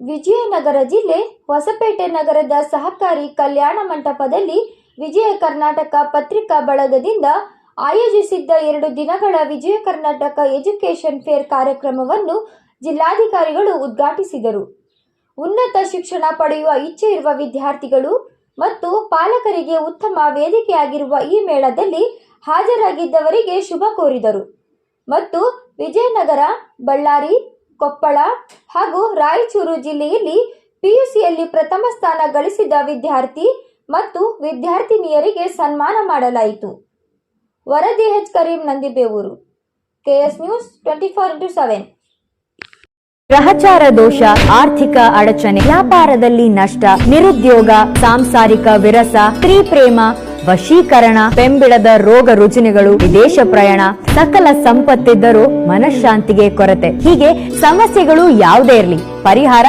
ವಿಜಯನಗರ ಜಿಲ್ಲೆ ಹೊಸಪೇಟೆ ನಗರದ ಸಹಕಾರಿ ಕಲ್ಯಾಣ ಮಂಟಪದಲ್ಲಿ ವಿಜಯ ಕರ್ನಾಟಕ ಪತ್ರಿಕಾ ಬಳಗದಿಂದ ಆಯೋಜಿಸಿದ್ದ 2 ದಿನಗಳ ವಿಜಯ ಕರ್ನಾಟಕ ಎಜುಕೇಷನ್ ಫೇರ್ ಕಾರ್ಯಕ್ರಮವನ್ನು ಜಿಲ್ಲಾಧಿಕಾರಿಗಳು ಉದ್ಘಾಟಿಸಿದರು. ಉನ್ನತ ಶಿಕ್ಷಣ ಪಡೆಯುವ ಇಚ್ಛೆ ಇರುವ ವಿದ್ಯಾರ್ಥಿಗಳು ಮತ್ತು ಪಾಲಕರಿಗೆ ಉತ್ತಮ ವೇದಿಕೆಯಾಗಿರುವ ಈ ಮೇಳದಲ್ಲಿ ಹಾಜರಾಗಿದ್ದವರಿಗೆ ಶುಭ ಕೋರಿದರು ಮತ್ತು ವಿಜಯನಗರ, ಬಳ್ಳಾರಿ, ಕೊಪ್ಪಳ ಹಾಗೂ ರಾಯಚೂರು ಜಿಲ್ಲೆಯಲ್ಲಿ ಪಿಯುಸಿಯಲ್ಲಿ ಪ್ರಥಮ ಸ್ಥಾನ ಗಳಿಸಿದ ವಿದ್ಯಾರ್ಥಿ ಮತ್ತು ವಿದ್ಯಾರ್ಥಿನಿಯರಿಗೆ ಸನ್ಮಾನ ಮಾಡಲಾಯಿತು. ವರದಿ H Kareem, Nandibevur, KS news 24x7. ಗ್ರಹಚಾರ ದೋಷ, ಆರ್ಥಿಕ ಅಡಚಣೆ, ವ್ಯಾಪಾರದಲ್ಲಿ ನಷ್ಟ, ನಿರುದ್ಯೋಗ, ಸಾಂಸಾರಿಕ ವಿರಸ, ಸ್ತ್ರೀ ಪ್ರೇಮ, ವಶೀಕರಣ, ಬೆಂಬಿಡದ ರೋಗ ರುಜಿನಗಳು, ವಿದೇಶ ಪ್ರಯಾಣ, ಸಕಲ ಸಂಪತ್ತಿದ್ದರೂ ಮನಃಶಾಂತಿಗೆ ಕೊರತೆ, ಹೀಗೆ ಸಮಸ್ಯೆಗಳು ಯಾವುದೇ ಇರಲಿ ಪರಿಹಾರ